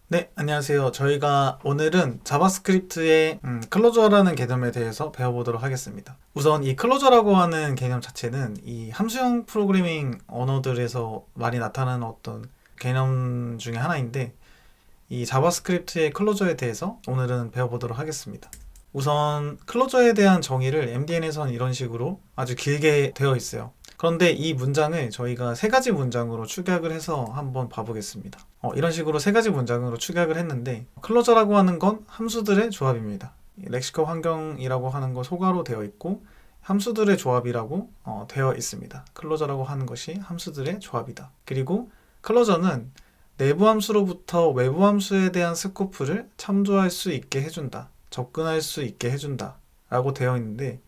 네, 안녕하세요. 저희가 오늘은 자바스크립트의 클로저라는 개념에 대해서 배워보도록 하겠습니다. 우선 이 클로저라고 하는 개념 자체는 이 함수형 프로그래밍 언어들에서 많이 나타나는 어떤 개념 중에 하나인데, 이 자바스크립트의 클로저에 대해서 오늘은 배워보도록 하겠습니다. 우선 클로저에 대한 정의를 MDN에서는 이런 식으로 아주 길게 되어 있어요. 그런데 이 문장을 저희가 세 가지 문장으로 축약을 해서 한번 봐보겠습니다. 이런 식으로 세 가지 문장으로 축약을 했는데, 클로저라고 하는 건 함수들의 조합입니다. 렉시컬 환경이라고 하는 거 소가로 되어 있고, 함수들의 조합이라고 되어 있습니다. 클로저라고 하는 것이 함수들의 조합이다. 그리고 클로저는 내부 함수로부터 외부 함수에 대한 스코프를 참조할 수 있게 해준다. 접근할 수 있게 해준다. 라고 되어 있는데,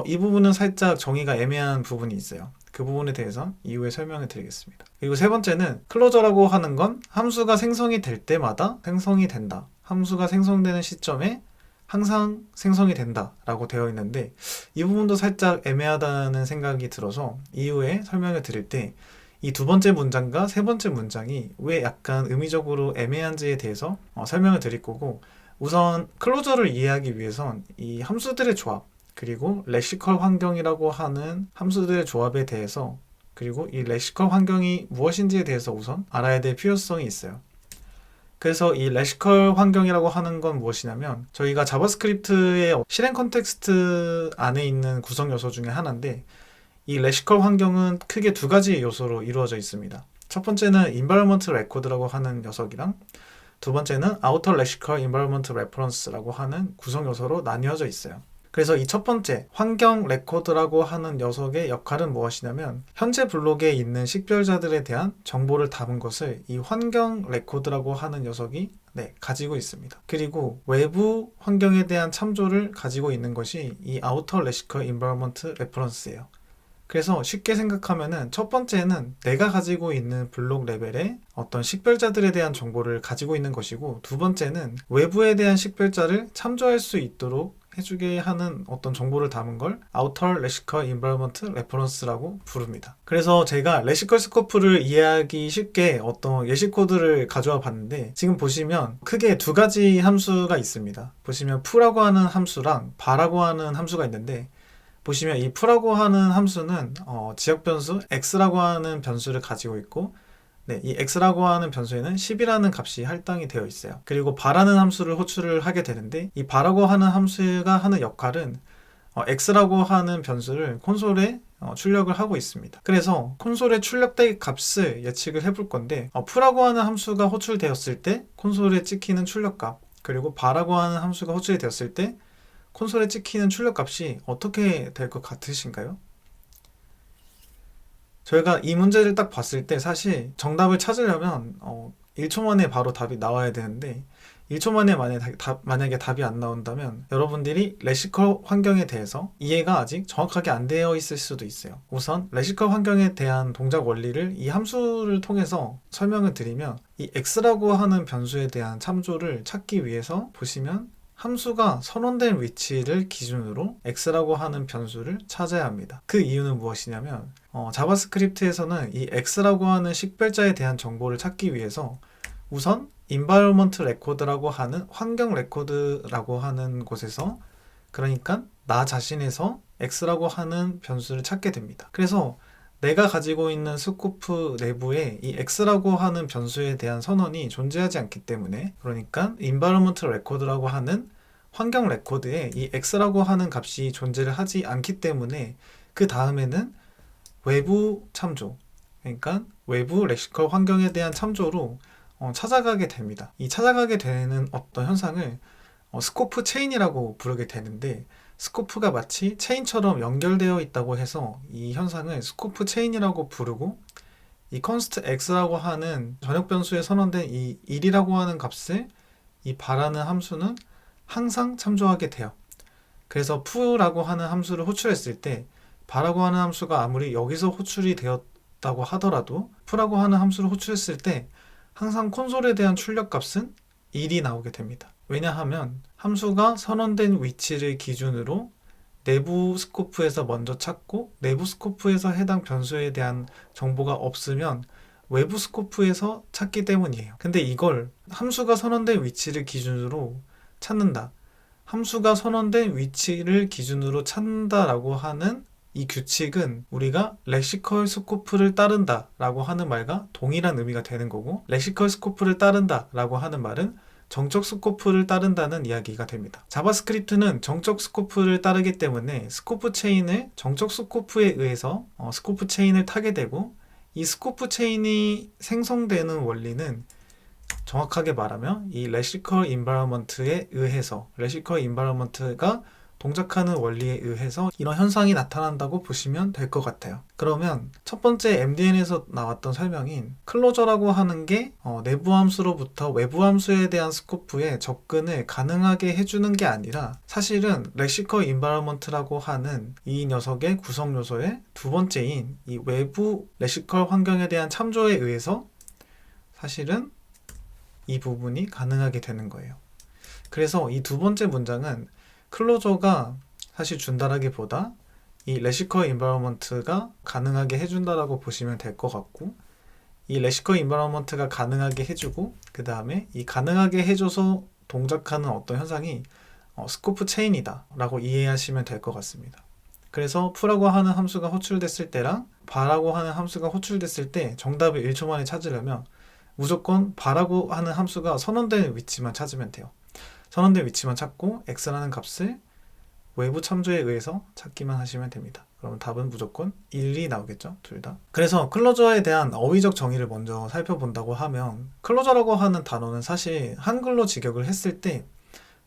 이 부분은 살짝 정의가 애매한 부분이 있어요. 그 부분에 대해서 이후에 설명을 드리겠습니다. 그리고 세 번째는 클로저라고 하는 건 함수가 생성이 될 때마다 생성이 된다. 함수가 생성되는 시점에 항상 생성이 된다 라고 되어 있는데, 이 부분도 살짝 애매하다는 생각이 들어서 이후에 설명을 드릴 때 이 두 번째 문장과 세 번째 문장이 왜 약간 의미적으로 애매한지에 대해서 설명을 드릴 거고, 우선 클로저를 이해하기 위해선 이 함수들의 조합, 그리고 렉시컬 환경이라고 하는 함수들의 조합에 대해서, 그리고 이 렉시컬 환경이 무엇인지에 대해서 우선 알아야 될 필요성이 있어요. 그래서 이 렉시컬 환경이라고 하는 건 무엇이냐면, 저희가 자바스크립트의 실행 컨텍스트 안에 있는 구성 요소 중에 하나인데, 이 렉시컬 환경은 크게 두 가지 요소로 이루어져 있습니다. 첫 번째는 environment record라고 하는 녀석이랑, 두 번째는 outer lexical environment reference라고 하는 구성 요소로 나뉘어져 있어요. 그래서 이 첫 번째 환경 레코드라고 하는 녀석의 역할은 무엇이냐면, 현재 블록에 있는 식별자들에 대한 정보를 담은 것을 이 환경 레코드라고 하는 녀석이 가지고 있습니다. 그리고 외부 환경에 대한 참조를 가지고 있는 것이 이 outer lexical environment reference예요. 그래서 쉽게 생각하면은 첫 번째는 내가 가지고 있는 블록 레벨의 어떤 식별자들에 대한 정보를 가지고 있는 것이고, 두 번째는 외부에 대한 식별자를 참조할 수 있도록 해주게 하는 어떤 정보를 담은 걸 Outer Lexical Environment Reference라고 부릅니다. 그래서 제가 레시컬 스코프를 이해하기 쉽게 어떤 예시 코드를 가져와 봤는데, 지금 보시면 크게 두 가지 함수가 있습니다. 보시면 f라고 하는 함수랑 bar라고 하는 함수가 있는데, 보시면 이 f라고 하는 함수는 지역 변수 x라고 하는 변수를 가지고 있고, 이 x라고 하는 변수에는 10이라는 값이 할당이 되어 있어요. 그리고 bar라는 함수를 호출을 하게 되는데, 이 bar라고 하는 함수가 하는 역할은 x라고 하는 변수를 콘솔에 출력을 하고 있습니다. 그래서 콘솔에 출력될 값을 예측을 해볼 건데, f라고 하는 함수가 호출되었을 때 콘솔에 찍히는 출력값, 그리고 bar라고 하는 함수가 호출이 되었을 때 콘솔에 찍히는 출력값이 어떻게 될 것 같으신가요? 저희가 이 문제를 딱 봤을 때 사실 정답을 찾으려면 1초 만에 바로 답이 나와야 되는데, 1초 만에 만약에 답이 안 나온다면 여러분들이 레시컬 환경에 대해서 이해가 아직 정확하게 안 되어 있을 수도 있어요. 우선 레시컬 환경에 대한 동작 원리를 이 함수를 통해서 설명을 드리면, 이 x라고 하는 변수에 대한 참조를 찾기 위해서 보시면 함수가 선언된 위치를 기준으로 x라고 하는 변수를 찾아야 합니다. 그 이유는 무엇이냐면, 자바스크립트에서는 이 x라고 하는 식별자에 대한 정보를 찾기 위해서 우선 environment record라고 하는 환경 레코드라고 하는 곳에서, 그러니까 나 자신에서 x라고 하는 변수를 찾게 됩니다. 그래서 내가 가지고 있는 스코프 내부에 이 x라고 하는 변수에 대한 선언이 존재하지 않기 때문에, 그러니까 environment record라고 하는 환경 레코드에 이 x라고 하는 값이 존재를 하지 않기 때문에, 그 다음에는 외부 참조, 그러니까 외부 렉시컬 환경에 대한 참조로 찾아가게 됩니다. 이 찾아가게 되는 어떤 현상을 스코프 체인이라고 부르게 되는데, 스코프가 마치 체인처럼 연결되어 있다고 해서 이 현상을 스코프 체인이라고 부르고, 이 const x라고 하는 전역 변수에 선언된 이 1이라고 하는 값을 이 bar라는 함수는 항상 참조하게 돼요. 그래서 f라고 하는 함수를 호출했을 때 bar라고 하는 함수가 아무리 여기서 호출이 되었다고 하더라도 f라고 하는 함수를 호출했을 때 항상 콘솔에 대한 출력값은 1이 나오게 됩니다. 왜냐하면 함수가 선언된 위치를 기준으로 내부 스코프에서 먼저 찾고, 내부 스코프에서 해당 변수에 대한 정보가 없으면 외부 스코프에서 찾기 때문이에요. 근데 이걸 함수가 선언된 위치를 기준으로 찾는다, 함수가 선언된 위치를 기준으로 찾는다라고 하는 이 규칙은 우리가 렉시컬 스코프를 따른다 라고 하는 말과 동일한 의미가 되는 거고, 렉시컬 스코프를 따른다 라고 하는 말은 정적 스코프를 따른다는 이야기가 됩니다. 자바스크립트는 정적 스코프를 따르기 때문에 스코프 체인을 정적 스코프에 의해서 스코프 체인을 타게 되고, 이 스코프 체인이 생성되는 원리는 정확하게 말하면 이 렉시컬 인바이러먼트에 의해서, 렉시컬 인바이러먼트가 동작하는 원리에 의해서 이런 현상이 나타난다고 보시면 될 것 같아요. 그러면 첫 번째 MDN에서 나왔던 설명인 클로저라고 하는 게 내부 함수로부터 외부 함수에 대한 스코프에 접근을 가능하게 해주는 게 아니라, 사실은 렉시컬 인바이러먼트라고 하는 이 녀석의 구성 요소의 두 번째인 이 외부 렉시컬 환경에 대한 참조에 의해서 사실은 이 부분이 가능하게 되는 거예요. 그래서 이 두 번째 문장은 클로저가 사실 준다라기보다 이 렉시컬 인바이러먼트가 가능하게 해준다라고 보시면 될 것 같고, 이 렉시컬 인바이러먼트가 가능하게 해주고 그 다음에 이 가능하게 해줘서 동작하는 어떤 현상이 스코프 체인이다 라고 이해하시면 될 것 같습니다. 그래서 f라고 하는 함수가 호출됐을 때랑 bar라고 하는 함수가 호출됐을 때 정답을 1초 만에 찾으려면 무조건 bar라고 하는 함수가 선언된 위치만 찾으면 돼요. 선언된 위치만 찾고 x라는 값을 외부 참조에 의해서 찾기만 하시면 됩니다. 그러면 답은 무조건 1이 나오겠죠, 둘 다. 그래서 클로저에 대한 어휘적 정의를 먼저 살펴본다고 하면, 클로저라고 하는 단어는 사실 한글로 직역을 했을 때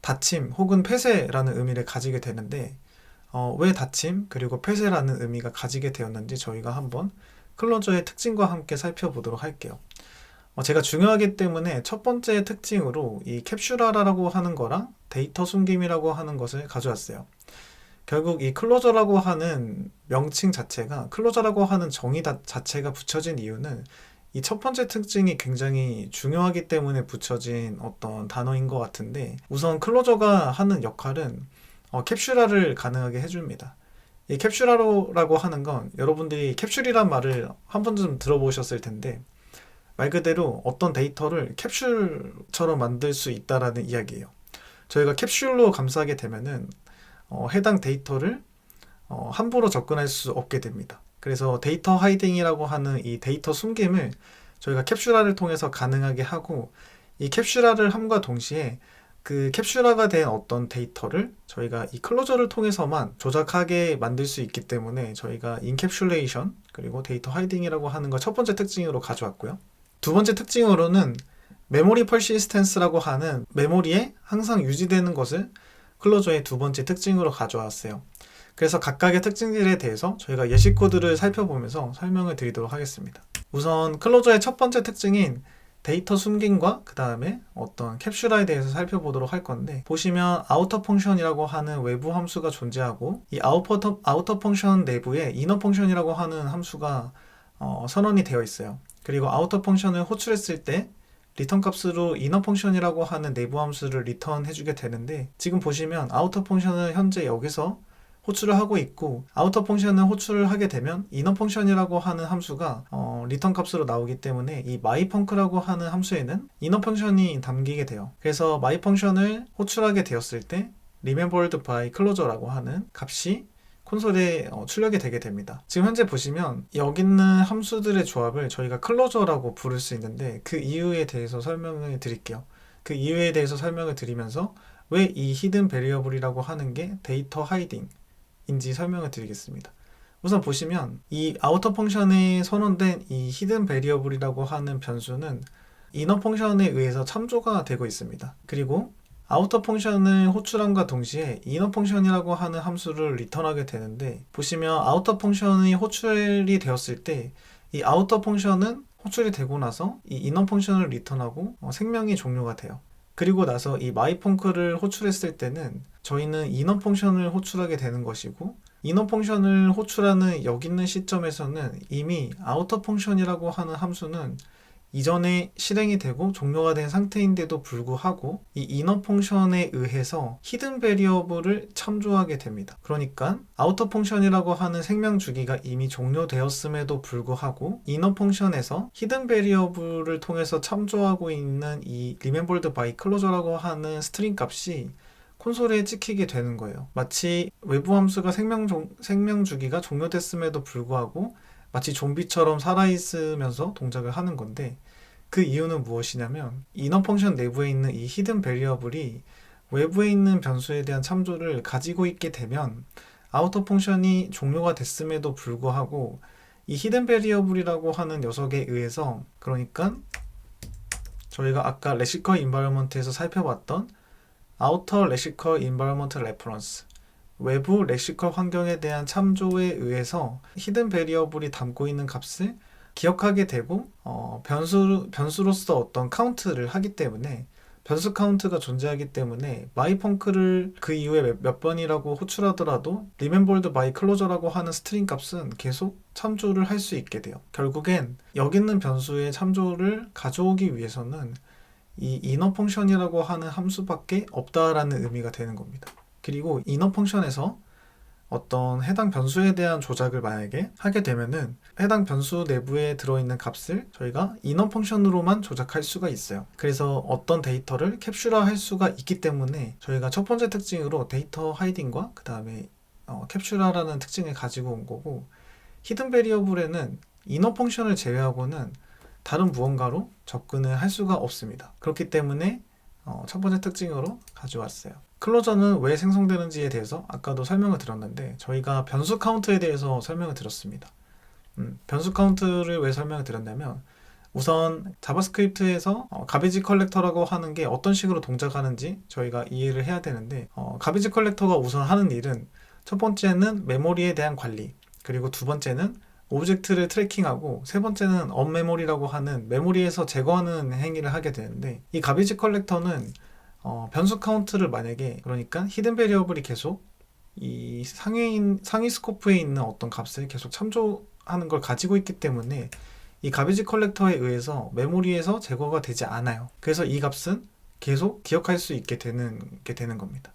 닫힘 혹은 폐쇄라는 의미를 가지게 되는데, 왜 닫힘 그리고 폐쇄라는 의미가 가지게 되었는지 저희가 한번 클로저의 특징과 함께 살펴보도록 할게요. 제가 중요하기 때문에 첫 번째 특징으로 이 캡슐화라고 하는 거랑 데이터 숨김이라고 하는 것을 가져왔어요. 결국 이 클로저라고 하는 명칭 자체가, 클로저라고 하는 정의 자체가 붙여진 이유는 이 첫 번째 특징이 굉장히 중요하기 때문에 붙여진 어떤 단어인 것 같은데, 우선 클로저가 하는 역할은 캡슐화를 가능하게 해줍니다. 이 캡슐화라고 하는 건 여러분들이 캡슐이란 말을 한 번쯤 들어보셨을 텐데, 말 그대로 어떤 데이터를 캡슐처럼 만들 수 있다라는 이야기예요. 저희가 캡슐로 감싸게 되면은 해당 데이터를 함부로 접근할 수 없게 됩니다. 그래서 데이터 하이딩이라고 하는 이 데이터 숨김을 저희가 캡슐화를 통해서 가능하게 하고, 이 캡슐화를 함과 동시에 그 캡슐화가 된 어떤 데이터를 저희가 이 클로저를 통해서만 조작하게 만들 수 있기 때문에 저희가 인캡슐레이션 그리고 데이터 하이딩이라고 하는 걸 첫 번째 특징으로 가져왔고요. 두 번째 특징으로는 메모리 퍼시스텐스라고 하는 메모리에 항상 유지되는 것을 클로저의 두 번째 특징으로 가져왔어요. 그래서 각각의 특징들에 대해서 저희가 예시 코드를 살펴보면서 설명을 드리도록 하겠습니다. 우선 클로저의 첫 번째 특징인 데이터 숨김과 그 다음에 어떤 캡슐화에 대해서 살펴보도록 할 건데, 보시면 아우터 펑션이라고 하는 외부 함수가 존재하고, 이 아우터 펑션 내부에 이너 펑션이라고 하는 함수가 선언이 되어 있어요. 그리고 아우터 펑션을 호출했을 때 리턴 값으로 이너 펑션이라고 하는 내부 함수를 리턴 해주게 되는데, 지금 보시면 아우터 펑션을 현재 여기서 호출을 하고 있고, 아우터 펑션을 호출을 하게 되면 이너 펑션이라고 하는 함수가 리턴 값으로 나오기 때문에 이 myfunc라고 하는 함수에는 이너 펑션이 담기게 돼요. 그래서 myfunction을 호출하게 되었을 때 remembered by closure라고 하는 값이 콘솔에 출력이 되게 됩니다. 지금 현재 보시면 여기 있는 함수들의 조합을 저희가 클로저라고 부를 수 있는데, 그 이유에 대해서 설명을 드릴게요. 그 이유에 대해서 설명을 드리면서 왜 이 히든 베리어블이라고 하는 게 데이터 하이딩인지 설명을 드리겠습니다. 우선 보시면 이 아우터 펑션에 선언된 이 히든 베리어블이라고 하는 변수는 이너 펑션에 의해서 참조가 되고 있습니다. 그리고 아우터 펑션을 호출함과 동시에 이너 펑션이라고 하는 함수를 리턴하게 되는데, 보시면 아우터 펑션이 호출이 되었을 때 이 아우터 펑션은 호출이 되고 나서 이 이너 펑션을 리턴하고 생명이 종료가 돼요. 그리고 나서 이 myfunc를 호출했을 때는 저희는 이너 펑션을 호출하게 되는 것이고, 이너 펑션을 호출하는 여기 있는 시점에서는 이미 아우터 펑션이라고 하는 함수는 이전에 실행이 되고 종료가 된 상태인데도 불구하고 이 inner 펑션에 의해서 히든 베리어블을 참조하게 됩니다. 그러니까 아우터 펑션이라고 하는 생명 주기가 이미 종료되었음에도 불구하고 inner 펑션에서 히든 베리어블을 통해서 참조하고 있는 이 remembered by closure라고 하는 스트링 값이 콘솔에 찍히게 되는 거예요. 마치 외부 함수가 생명 주기가 종료됐음에도 불구하고 마치 좀비처럼 살아있으면서 동작을 하는 건데, 그 이유는 무엇이냐면 인너 펑션 내부에 있는 이 히든 베리어블이 외부에 있는 변수에 대한 참조를 가지고 있게 되면 아우터 펑션이 종료가 됐음에도 불구하고 이 히든 베리어블이라고 하는 녀석에 의해서, 그러니까 저희가 아까 레시컬 인바이러먼트에서 살펴봤던 아우터 레시컬 인바이러먼트 레퍼런스, 외부 레시컬 환경에 대한 참조에 의해서 히든 베리어블이 담고 있는 값을 기억하게 되고 변수로서 어떤 카운트를 하기 때문에, 변수 카운트가 존재하기 때문에 마이펑크를 그 이후에 몇 번이라고 호출하더라도 remembered by closure라고 하는 스트링 값은 계속 참조를 할 수 있게 돼요. 결국엔 여기 있는 변수의 참조를 가져오기 위해서는 이 inner 펑션이라고 하는 함수밖에 없다라는 의미가 되는 겁니다. 그리고 inner 펑션에서 어떤 해당 변수에 대한 조작을 만약에 하게 되면은 해당 변수 내부에 들어있는 값을 저희가 inner 펑션으로만 조작할 수가 있어요. 그래서 어떤 데이터를 캡슐화 할 수가 있기 때문에 저희가 첫 번째 특징으로 데이터 하이딩과 그 다음에 캡슐화라는 특징을 가지고 온 거고, 히든 베리어블에는 inner 펑션을 제외하고는 다른 무언가로 접근을 할 수가 없습니다. 그렇기 때문에 첫 번째 특징으로 가져왔어요. 클로저는 왜 생성되는지에 대해서 아까도 설명을 드렸는데, 저희가 변수 카운트에 대해서 설명을 드렸습니다. 변수 카운트를 왜 설명을 드렸냐면, 우선 자바스크립트에서 가비지 컬렉터라고 하는 게 어떤 식으로 동작하는지 저희가 이해를 해야 되는데, 가비지 컬렉터가 우선 하는 일은 첫 번째는 메모리에 대한 관리, 그리고 두 번째는 오브젝트를 트래킹하고, 세 번째는 언메모리라고 하는 메모리에서 제거하는 행위를 하게 되는데, 이 가비지 컬렉터는 변수 카운트를 만약에, 그러니까 히든 베리어블이 계속 이 상위 스코프에 있는 어떤 값을 계속 참조하는 걸 가지고 있기 때문에 이 가비지 컬렉터에 의해서 메모리에서 제거가 되지 않아요. 그래서 이 값은 계속 기억할 수 있게 되는 겁니다.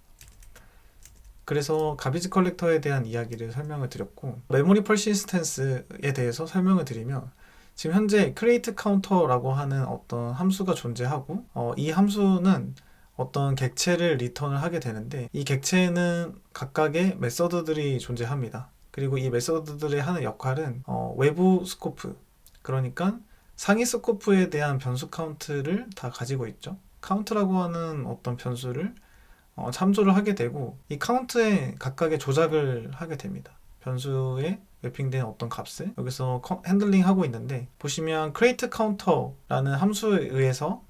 그래서 가비지 컬렉터에 대한 이야기를 설명을 드렸고, 메모리 퍼시스텐스에 대해서 설명을 드리면, 지금 현재 create counter라고 하는 어떤 함수가 존재하고, 이 함수는 어떤 객체를 리턴을 하게 되는데, 이 객체에는 각각의 메서드들이 존재합니다. 그리고 이 메서드들이 하는 역할은 외부 스코프, 그러니까 상위 스코프에 대한 변수 카운트를 다 가지고 있죠. 카운트라고 하는 어떤 변수를 참조를 하게 되고, 이 카운트에 각각의 조작을 하게 됩니다. 변수에 매핑된 어떤 값을 여기서 핸들링 하고 있는데, 보시면 create counter라는 함수에 의해서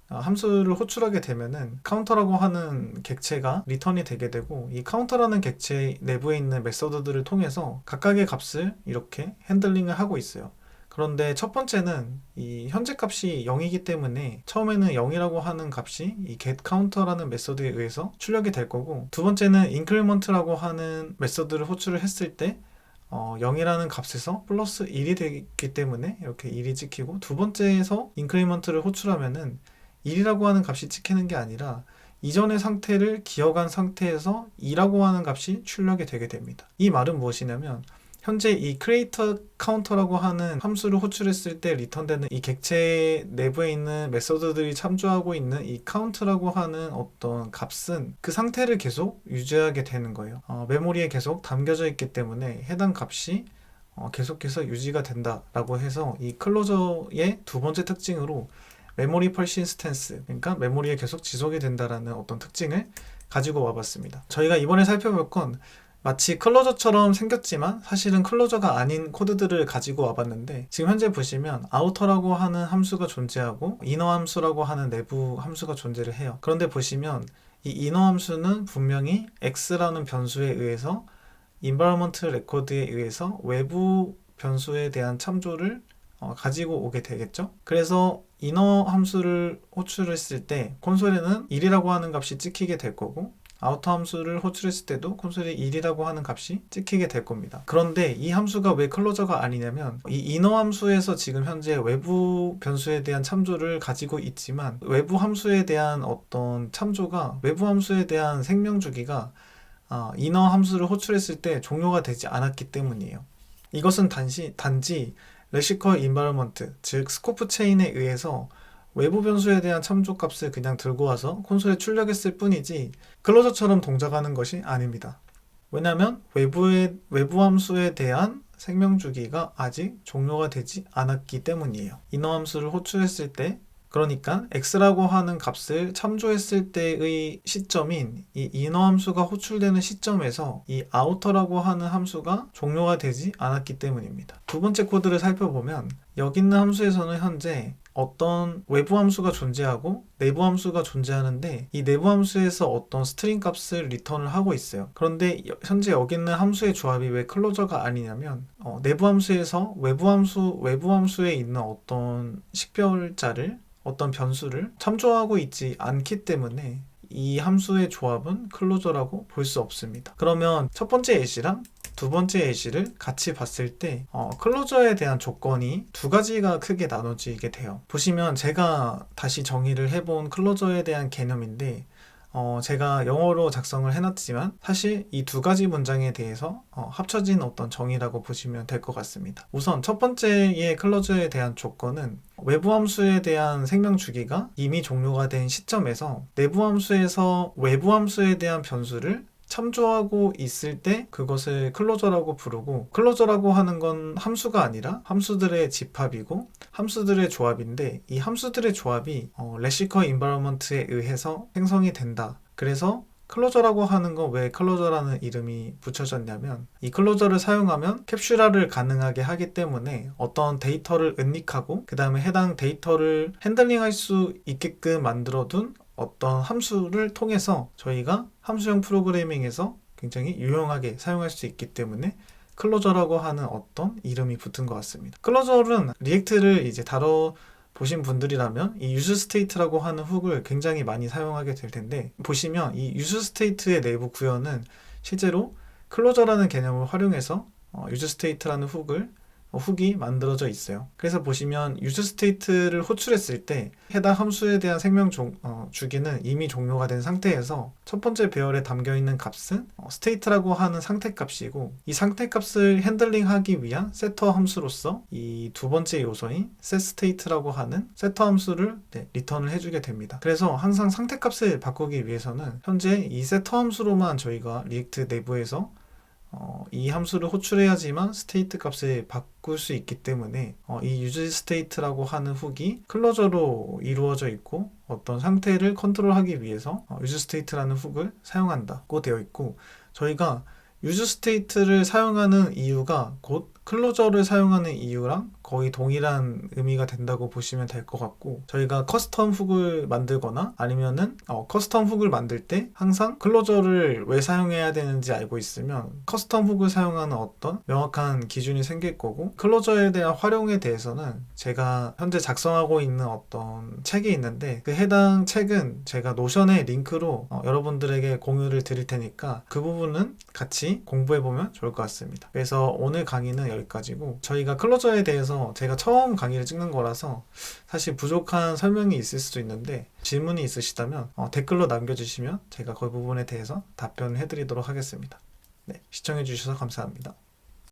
함수를 호출하게 되면은 카운터라고 하는 객체가 리턴이 되게 되고, 이 카운터라는 객체 내부에 있는 메서드들을 통해서 각각의 값을 이렇게 핸들링을 하고 있어요. 그런데 첫 번째는 이 현재 값이 0이기 때문에 처음에는 0이라고 하는 값이 이 getCounter라는 메서드에 의해서 출력이 될 거고, 두 번째는 increment라고 하는 메서드를 호출을 했을 때 0이라는 값에서 플러스 1이 되기 때문에 이렇게 1이 찍히고, 두 번째에서 increment를 호출하면은 1이라고 하는 값이 찍히는 게 아니라 이전의 상태를 기억한 상태에서 2라고 하는 값이 출력이 되게 됩니다. 이 말은 무엇이냐면, 현재 이 creator counter라고 하는 함수를 호출했을 때 리턴되는 이 객체 내부에 있는 메서드들이 참조하고 있는 이 count라고 하는 어떤 값은 그 상태를 계속 유지하게 되는 거예요. 메모리에 계속 담겨져 있기 때문에 해당 값이 계속해서 유지가 된다라고 해서, 이 클로저의 두 번째 특징으로 메모리 퍼시스텐스, 그러니까 메모리에 계속 지속이 된다라는 어떤 특징을 가지고 와봤습니다. 저희가 이번에 살펴볼 건 마치 클로저처럼 생겼지만 사실은 클로저가 아닌 코드들을 가지고 와봤는데, 지금 현재 보시면 아우터라고 하는 함수가 존재하고 이너 함수라고 하는 내부 함수가 존재를 해요. 그런데 보시면 이 이너 함수는 분명히 x라는 변수에 의해서 environment record에 의해서 외부 변수에 대한 참조를 가지고 오게 되겠죠. 그래서 이너 함수를 호출했을 때 콘솔에는 1이라고 하는 값이 찍히게 될 거고, 아우터 함수를 호출했을 때도 콘솔에 1이라고 하는 값이 찍히게 될 겁니다. 그런데 이 함수가 왜 클로저가 아니냐면 이 이너 함수에서 지금 현재 외부 변수에 대한 참조를 가지고 있지만 외부 함수에 대한 어떤 참조가 외부 함수에 대한 생명 주기가 이너 함수를 호출했을 때 종료가 되지 않았기 때문이에요. 이것은 단지 레시컬 인바이러먼트, 즉 스코프 체인에 의해서 외부 변수에 대한 참조 값을 그냥 들고 와서 콘솔에 출력했을 뿐이지 클로저처럼 동작하는 것이 아닙니다. 왜냐하면 외부 함수에 대한 생명 주기가 아직 종료가 되지 않았기 때문이에요. 이너 함수를 호출했을 때, 그러니까 x라고 하는 값을 참조했을 때의 시점인 이 이너 함수가 호출되는 시점에서 이 아우터라고 하는 함수가 종료가 되지 않았기 때문입니다. 두 번째 코드를 살펴보면 여기 있는 함수에서는 현재 어떤 외부 함수가 존재하고 내부 함수가 존재하는데 이 내부 함수에서 어떤 스트링 값을 리턴을 하고 있어요. 그런데 현재 여기 있는 함수의 조합이 왜 클로저가 아니냐면 내부 함수에서 외부 함수에 있는 어떤 식별자를 어떤 변수를 참조하고 있지 않기 때문에 이 함수의 조합은 클로저라고 볼 수 없습니다. 그러면 첫 번째 예시랑 두 번째 예시를 같이 봤을 때 클로저에 대한 조건이 두 가지가 크게 나눠지게 돼요. 보시면 제가 다시 정의를 해본 클로저에 대한 개념인데 제가 영어로 작성을 해놨지만 사실 이 두 가지 문장에 대해서 합쳐진 어떤 정의라고 보시면 될 것 같습니다. 우선 첫 번째의 클로저에 대한 조건은 외부 함수에 대한 생명 주기가 이미 종료가 된 시점에서 내부 함수에서 외부 함수에 대한 변수를 참조하고 있을 때 그것을 클로저라고 부르고, 클로저라고 하는 건 함수가 아니라 함수들의 집합이고 함수들의 조합인데 이 함수들의 조합이 레시컬 인바이러먼트에 의해서 생성이 된다. 그래서 클로저라고 하는 건 왜 클로저라는 이름이 붙여졌냐면 이 클로저를 사용하면 캡슐화를 가능하게 하기 때문에 어떤 데이터를 은닉하고 그 다음에 해당 데이터를 핸들링할 수 있게끔 만들어둔 어떤 함수를 통해서 저희가 함수형 프로그래밍에서 굉장히 유용하게 사용할 수 있기 때문에 클로저라고 하는 어떤 이름이 붙은 것 같습니다. 클로저는 리액트를 이제 다뤄보신 분들이라면 이 useState라고 하는 훅을 굉장히 많이 사용하게 될 텐데, 보시면 이 useState의 내부 구현은 실제로 클로저라는 개념을 활용해서 useState라는 훅이 만들어져 있어요. 그래서 보시면 useState를 호출했을 때 해당 함수에 대한 생명 주기는 이미 종료가 된 상태에서 첫 번째 배열에 담겨 있는 값은 state라고 하는 상태 값이고, 이 상태 값을 핸들링하기 위한 세터 함수로서 이 두 번째 요소인 setState라고 하는 세터 함수를 리턴을 해주게 됩니다. 그래서 항상 상태 값을 바꾸기 위해서는 현재 이 세터 함수로만 저희가 리액트 내부에서 이 함수를 호출해야지만 스테이트 값을 바꿀 수 있기 때문에 이 useState라고 하는 훅이 클로저로 이루어져 있고 어떤 상태를 컨트롤하기 위해서 useState라는 훅을 사용한다고 되어 있고, 저희가 useState를 사용하는 이유가 곧 클로저를 사용하는 이유랑 거의 동일한 의미가 된다고 보시면 될 것 같고, 저희가 커스텀 훅을 만들거나 아니면은 커스텀 훅을 만들 때 항상 클로저를 왜 사용해야 되는지 알고 있으면 커스텀 훅을 사용하는 어떤 명확한 기준이 생길 거고, 클로저에 대한 활용에 대해서는 제가 현재 작성하고 있는 어떤 책이 있는데 그 해당 책은 제가 노션의 링크로 여러분들에게 공유를 드릴 테니까 그 부분은 같이 공부해보면 좋을 것 같습니다. 그래서 오늘 강의는 여기까지고, 저희가 클로저에 대해서 제가 처음 강의를 찍는 거라서 사실 부족한 설명이 있을 수도 있는데 질문이 있으시다면 댓글로 남겨주시면 제가 그 부분에 대해서 답변을 해드리도록 하겠습니다. 네, 시청해주셔서 감사합니다.